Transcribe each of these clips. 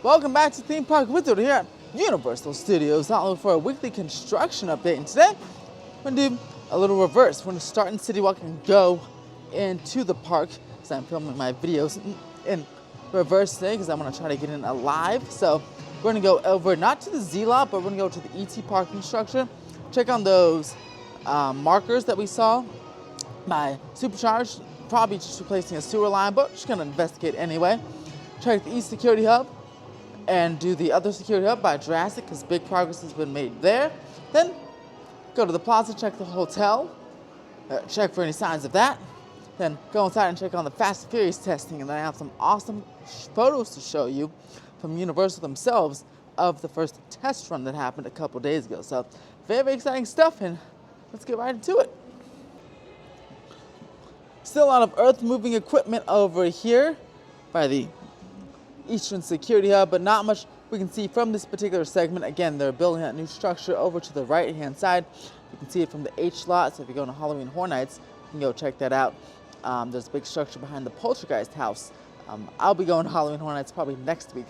Welcome back to Theme Park Wizard here at Universal Studios. Now for a weekly construction update, and today we're going to do a little reverse. We're going to start in City Walk and go into the park. So I'm filming my videos in reverse today because I'm going to try to get in alive. So we're going to go over not to the Z lot, but we're going to go to the ET parking structure. Check on those markers that we saw by Supercharged. Probably just replacing a sewer line, but just going to investigate anyway. Check the East Security Hub and do the other security hub by Jurassic because big progress has been made there. Then go to the plaza, check the hotel, check for any signs of that. Then go inside and check on the Fast and Furious testing, and then I have some awesome photos to show you from Universal themselves of the first test run that happened a couple days ago. So very, very exciting stuff, and let's get right into it. Still a lot of earth moving equipment over here by the Eastern Security Hub, but not much we can see from this particular segment. Again, they're building that new structure over to the right-hand side. You can see it from the H lot, so if you go to Halloween Horror Nights, you can go check that out. There's a big structure behind the Poltergeist house. I'll be going to Halloween Horror Nights probably next week.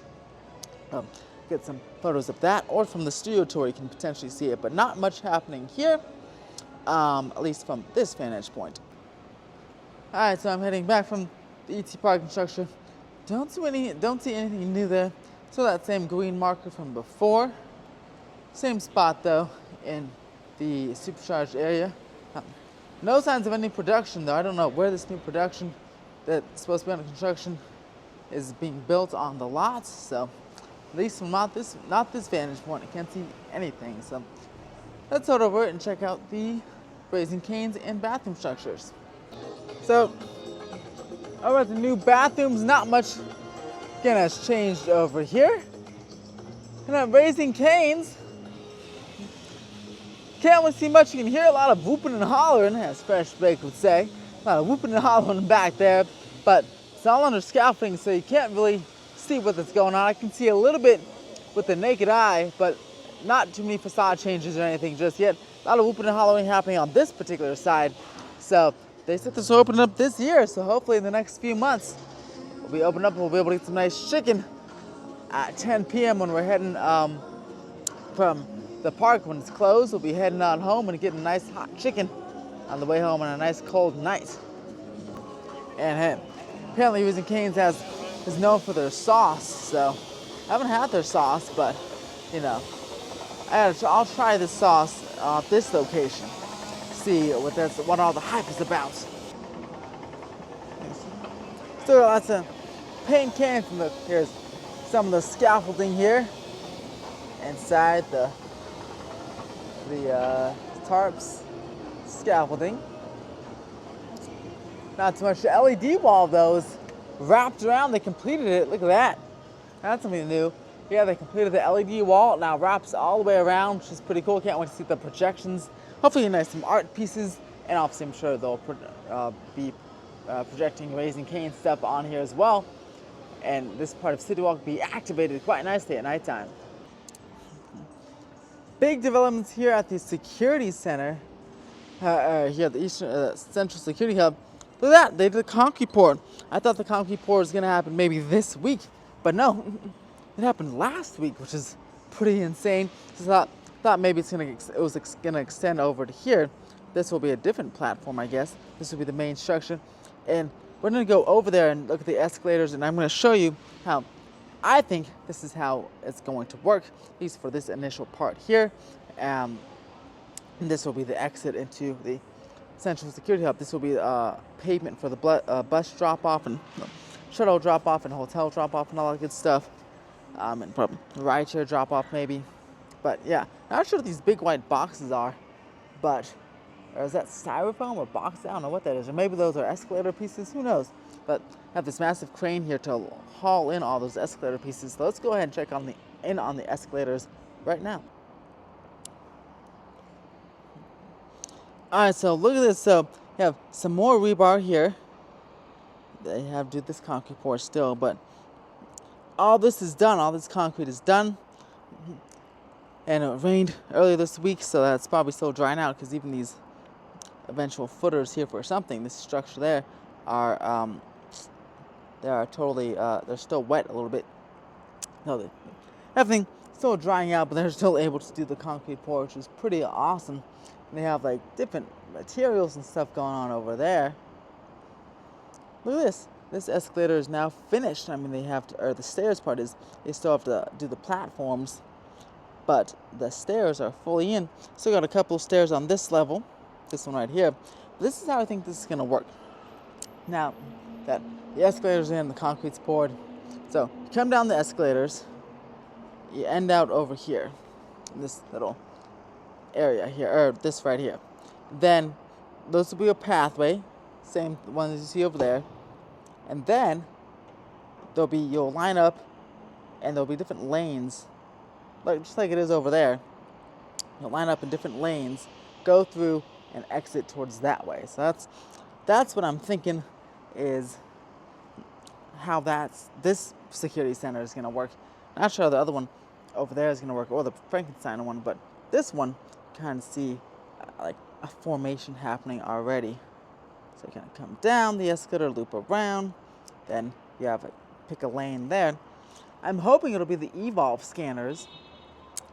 Get some photos of that, or from the studio tour you can potentially see it, but not much happening here, at least from this vantage point. Alright, so I'm heading back from the ET parking structure. Don't see anything new there. So that same green marker from before. Same spot though in the Supercharged area. No signs of any production though. I don't know where this new production that's supposed to be under construction is being built on the lots. So at least from not this vantage point, I can't see anything. So let's head over and check out the Raising Cane's and bathroom structures. So over at the new bathrooms, not much again has changed over here. And at Raising Cane's, can't really see much. You can hear a lot of whooping and hollering, as Fresh Bake would say. A lot of whooping and hollering back there, but it's all under scaffolding, so you can't really see what's going on. I can see a little bit with the naked eye, but not too many facade changes or anything just yet. A lot of whooping and hollering happening on this particular side. So they said this will open up this year, so hopefully in the next few months we'll be opened up and we'll be able to get some nice chicken at 10 p.m. when we're heading from the park. When it's closed, we'll be heading on home and getting nice hot chicken on the way home on a nice cold night. And hey, apparently Raising Cane's is known for their sauce, so I haven't had their sauce, but you know, I'll try this sauce at this location. See what all the hype is about. Still got lots of paint cans. Here's some of the scaffolding here inside the tarps scaffolding. Not too much. The LED wall though is wrapped around. They completed it. Look at that. That's something new. Yeah, they completed the LED wall. It now wraps all the way around, which is pretty cool. Can't wait to see the projections. Hopefully nice some art pieces, and obviously I'm sure they'll be projecting Raising Cane stuff on here as well. And this part of City Walk will be activated quite nicely at nighttime. Big developments here at the security center, here at the Eastern Central Security Hub. Look at that, they did the concrete pour. I thought the concrete pour was gonna happen maybe this week, but no, it happened last week, which is pretty insane. So I thought maybe it was gonna extend over to here. This will be a different platform, I guess. This will be the main structure. And we're gonna go over there and look at the escalators, and I'm gonna show you how I think this is how it's going to work, at least for this initial part here. And this will be the exit into the Central Security Hub. This will be pavement for the bus drop-off and shuttle drop-off and hotel drop-off and all that good stuff. And probably rideshare drop-off maybe. But yeah, not sure what these big white boxes are, but or is that styrofoam or box? I don't know what that is. Or maybe those are escalator pieces, who knows? But I have this massive crane here to haul in all those escalator pieces. So let's go ahead and check on the escalators right now. All right, so look at this. So you have some more rebar here. They have to do this concrete pour still, but all this is done. All this concrete is done. And it rained earlier this week, so that's probably still drying out because even these eventual footers here for something, this structure there, are they are totally they're still wet a little bit. No, everything still drying out, but they're still able to do the concrete pour, which is pretty awesome. And they have like different materials and stuff going on over there. Look at this. This escalator is now finished. I mean, they have to, or the stairs part is, they still have to do the platforms, but the stairs are fully in. Still got a couple of stairs on this level, this one right here. This is how I think this is going to work. Now that the escalator's in, the concrete's poured, so you come down the escalators, you end out over here, in this little area here, or this right here. Then those will be a pathway, same one as you see over there. And then you'll line up, and there'll be different lanes, just like it is over there. You'll line up in different lanes, go through, and exit towards that way. So that's what I'm thinking is how this security center is going to work. Not sure how the other one over there is going to work, or the Frankenstein one, but this one you kind of see like a formation happening already. So you kind of come down the escalator, loop around, then you have pick a lane there. I'm hoping it'll be the Evolve scanners,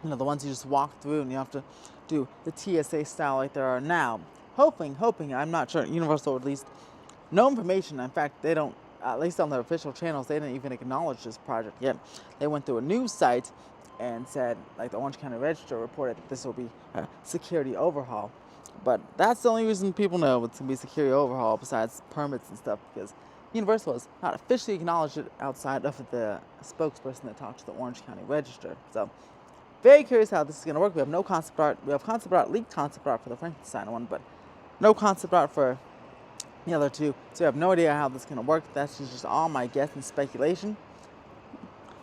the ones you just walk through and you have to do the TSA style like there are now. Hoping, I'm not sure. Universal released no information. In fact, they don't, at least on their official channels, they didn't even acknowledge this project yet. They went through a news site and said, like the Orange County Register reported that this will be a security overhaul. But that's the only reason people know it's going to be a security overhaul besides permits and stuff, because Universal has not officially acknowledged it outside of the spokesperson that talked to the Orange County Register. So, very curious how this is going to work. We have no concept art. We have concept art, leaked concept art for the Frankenstein one, but no concept art for the other two. So we have no idea how this is going to work. That's just all my guess and speculation.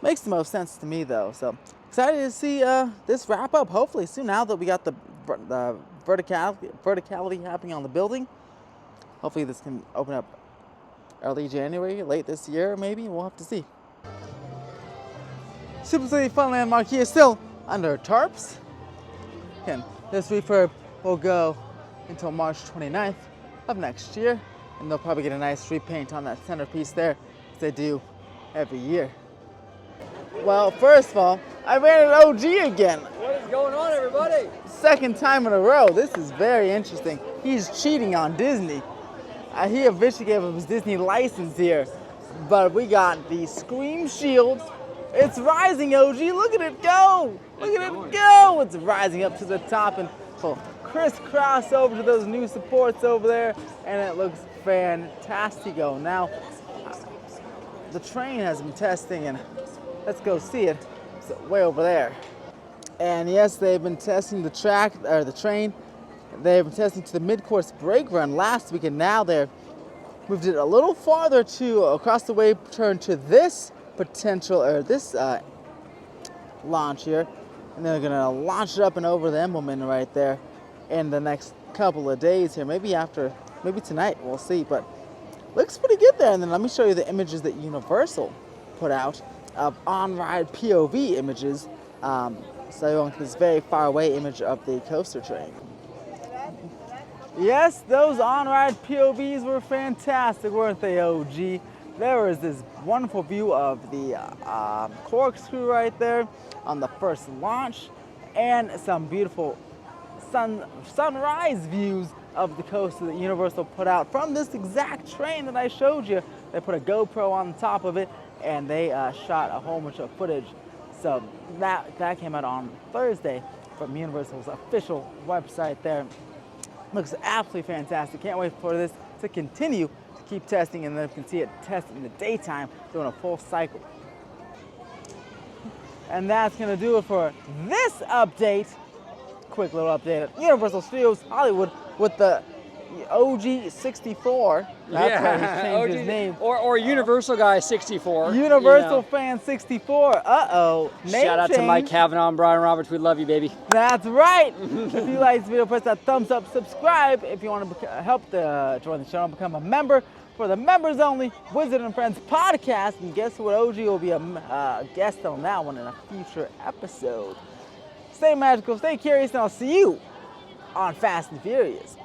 Makes the most sense to me, though. So, excited to see this wrap up, hopefully soon, now that we got the verticality happening on the building. Hopefully this can open up early January, late this year maybe. We'll have to see. Super City Funland Marquee is still under tarps. Again, this refurb will go until March 29th of next year, and they'll probably get a nice repaint on that centerpiece there, as they do every year. Well, first of all, I ran an OG again. What is going on, everybody? Second time in a row. This is very interesting. He's cheating on Disney. He officially gave him his Disney license here, but we got the Scream Shield. It's rising, OG. Look at it go. Look at it go. It's rising up to the top and will crisscross over to those new supports over there, and it looks fantastico. Now, the train has been testing, and let's go see it. It's way over there. And yes, they've been testing the train. They've been testing to the mid-course brake run last week, and now they've moved it a little farther to across the way turn to this potential, or this launch here. And they're gonna launch it up and over the Embleman right there in the next couple of days here. Maybe tonight, we'll see. But looks pretty good there. And then let me show you the images that Universal put out of on-ride POV images. So you're going to this very far away image of the coaster train. Yes, those on-ride POVs were fantastic, weren't they, OG? There was this wonderful view of the corkscrew right there on the first launch, and some beautiful sunrise views of the coaster that Universal put out from this exact train that I showed you. They put a GoPro on the top of it, and they shot a whole bunch of footage. So that came out on Thursday from Universal's official website there. Looks absolutely fantastic. Can't wait for this to continue to keep testing, and then you can see it test in the daytime doing a full cycle. And that's gonna do it for this update. Quick little update at Universal Studios Hollywood with the OG 64. That's why he changed his name. Or Universal Guy 64. Universal Fan 64. Uh-oh. Shout out to Mike Kavanaugh and Brian Roberts. We love you, baby. That's right. If you like this video, press that thumbs up, subscribe. If you want to help join the channel, become a member for the members only Wizard and Friends podcast. And guess what? OG will be a guest on that one in a future episode. Stay magical, stay curious, and I'll see you on Fast and Furious.